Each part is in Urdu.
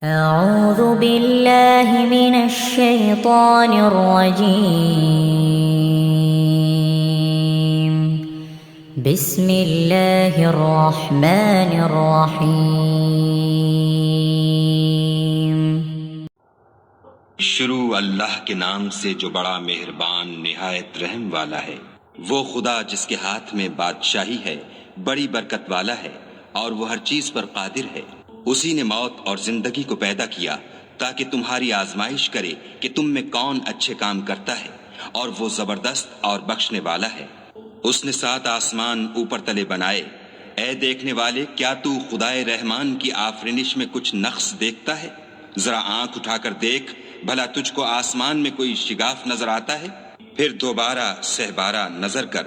أعوذ بالله من الشيطان الرجيم. بسم الله الرحمن الرحيم. شروع اللہ کے نام سے جو بڑا مہربان نہایت رحم والا ہے۔ وہ خدا جس کے ہاتھ میں بادشاہی ہے بڑی برکت والا ہے اور وہ ہر چیز پر قادر ہے۔ اسی نے موت اور زندگی کو پیدا کیا تاکہ تمہاری آزمائش کرے کہ تم میں کون اچھے کام کرتا ہے، اور وہ زبردست اور بخشنے والا ہے۔ اس نے 7 آسمان اوپر تلے بنائے۔ اے دیکھنے والے، کیا تو خدائے رحمان کی آفرینش میں کچھ نقص دیکھتا ہے؟ ذرا آنکھ اٹھا کر دیکھ، بھلا تجھ کو آسمان میں کوئی شگاف نظر آتا ہے؟ پھر دوبارہ سہبارہ نظر کر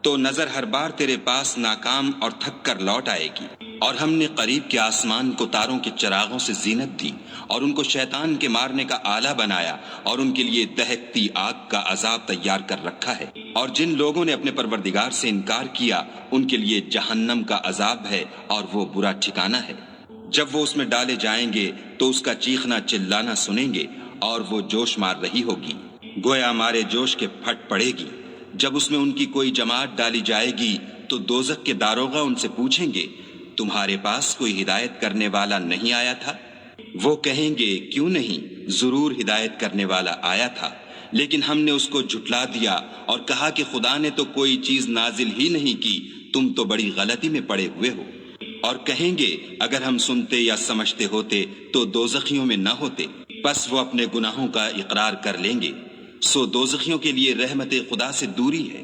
تو نظر ہر بار تیرے پاس ناکام اور تھک کر لوٹ آئے گی۔ اور ہم نے قریب کے آسمان کو تاروں کے چراغوں سے زینت دی، اور ان کو شیطان کے مارنے کا آلہ بنایا، اور ان کے لیے دہکتی آگ کا عذاب تیار کر رکھا ہے۔ اور جن لوگوں نے اپنے پروردگار سے انکار کیا ان کے لیے جہنم کا عذاب ہے، اور وہ برا ٹھکانہ ہے۔ جب وہ اس میں ڈالے جائیں گے تو اس کا چیخنا چلانا سنیں گے، اور وہ جوش مار رہی ہوگی، گویا مارے جوش کے پھٹ پڑے گی۔ جب اس میں ان کی کوئی جماعت ڈالی جائے گی تو دوزخ کے داروغہ ان سے پوچھیں گے، تمہارے پاس کوئی ہدایت کرنے والا نہیں آیا تھا؟ وہ کہیں گے، کیوں نہیں، ضرور ہدایت کرنے والا آیا تھا، لیکن ہم نے اس کو جھٹلا دیا اور کہا کہ خدا نے تو کوئی چیز نازل ہی نہیں کی، تم تو بڑی غلطی میں پڑے ہوئے ہو۔ اور کہیں گے، اگر ہم سنتے یا سمجھتے ہوتے تو دوزخیوں میں نہ ہوتے۔ پس وہ اپنے گناہوں کا اقرار کر لیں گے، سو دوزخیوں کے لیے رحمت خدا سے دوری ہے۔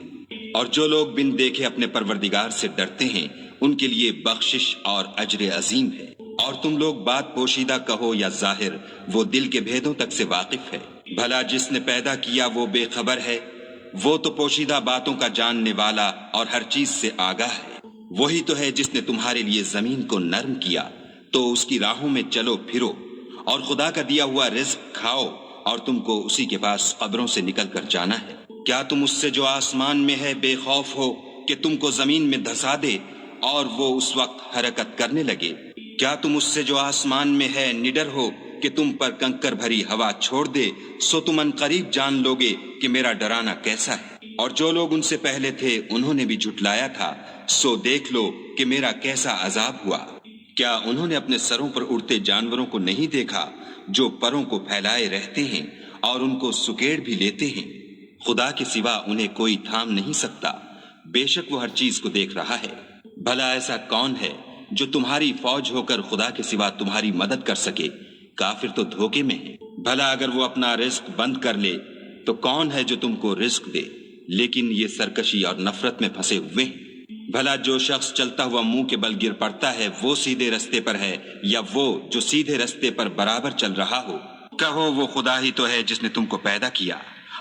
اور جو لوگ بن دیکھے اپنے پروردگار سے ڈرتے ہیں ان کے لیے بخشش اور اجر عظیم ہے۔ اور تم لوگ بات پوشیدہ کہو یا ظاہر، وہ دل کے بھیدوں تک سے واقف ہے۔ بھلا جس نے پیدا کیا وہ بے خبر ہے؟ وہ تو پوشیدہ باتوں کا جاننے والا اور ہر چیز سے آگاہ ہے۔ وہی تو ہے جس نے تمہارے لیے زمین کو نرم کیا تو اس کی راہوں میں چلو پھرو، اور خدا کا دیا ہوا رزق کھاؤ، اور تم کو اسی کے پاس قبروں سے نکل کر جانا ہے۔ کیا تم اس سے جو آسمان میں ہے بے خوف ہو کہ تم کو زمین میں دھسا دے اور وہ اس وقت حرکت کرنے لگے؟ کیا تم اس سے جو آسمان میں ہے نڈر ہو کہ تم پر کنکر بھری ہوا چھوڑ دے؟ سو تم ان قریب جان لوگے کہ میرا ڈرانا کیسا ہے۔ اور جو لوگ ان سے پہلے تھے انہوں نے بھی جھٹلایا تھا، سو دیکھ لو کہ میرا کیسا عذاب ہوا۔ کیا انہوں نے اپنے سروں پر اڑتے جانوروں کو نہیں دیکھا جو پروں کو پھیلائے رہتے ہیں اور ان کو سکیڑ بھی لیتے ہیں؟ خدا کے سوا انہیں کوئی تھام نہیں سکتا، بے شک وہ ہر چیز کو دیکھ رہا ہے۔ بھلا ایسا کون ہے جو تمہاری فوج ہو کر خدا کے سوا تمہاری مدد کر سکے؟ کافر تو دھوکے میں ہے۔ بھلا اگر وہ اپنا رزق بند کر لے تو کون ہے جو تم کو رزق دے؟ لیکن یہ سرکشی اور نفرت میں پھنسے ہوئے ہیں۔ بھلا جو شخص چلتا ہوا منہ کے بل گر پڑتا ہے وہ سیدھے رستے پر ہے، یا وہ جو سیدھے رستے پر برابر چل رہا ہو؟ کہو، وہ خدا ہی تو ہے جس نے تم کو پیدا کیا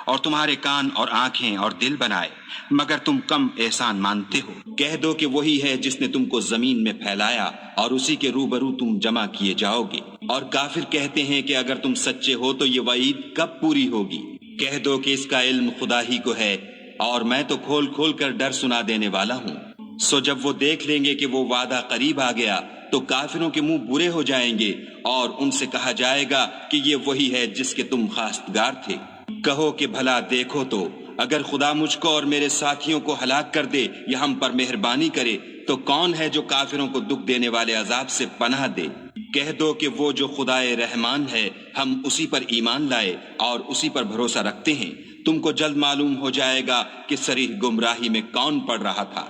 اور تمہارے کان اور آنکھیں اور دل بنائے، مگر تم کم احسان مانتے ہو۔ کہہ دو کہ وہی ہے جس نے تم کو زمین میں پھیلایا اور اسی کے روبرو تم جمع کیے جاؤ گے۔ اور کافر کہتے ہیں کہ اگر تم سچے ہو تو یہ وعید کب پوری ہوگی؟ کہہ دو کہ اس کا علم خدا ہی کو ہے، اور میں تو کھول کھول کر ڈر سنا دینے والا ہوں۔ سو جب وہ دیکھ لیں گے کہ وہ وعدہ قریب آ گیا تو کافروں کے منہ برے ہو جائیں گے، اور ان سے کہا جائے گا کہ یہ وہی ہے جس کے تم خواستگار تھے۔ کہو کہ بھلا دیکھو تو، اگر خدا مجھ کو اور میرے ساتھیوں کو ہلاک کر دے یا ہم پر مہربانی کرے تو کون ہے جو کافروں کو دکھ دینے والے عذاب سے پناہ دے؟ کہہ دو کہ وہ جو خدائے رحمان ہے ہم اسی پر ایمان لائے اور اسی پر بھروسہ رکھتے ہیں۔ تم کو جلد معلوم ہو جائے گا کہ صریح گمراہی میں کون پڑ رہا تھا۔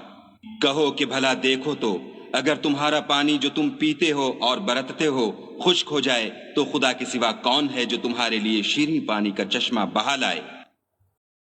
کہو کہ بھلا دیکھو تو، اگر تمہارا پانی جو تم پیتے ہو اور برتتے ہو خشک ہو جائے تو خدا کے سوا کون ہے جو تمہارے لیے شیریں پانی کا چشمہ بہا لائے؟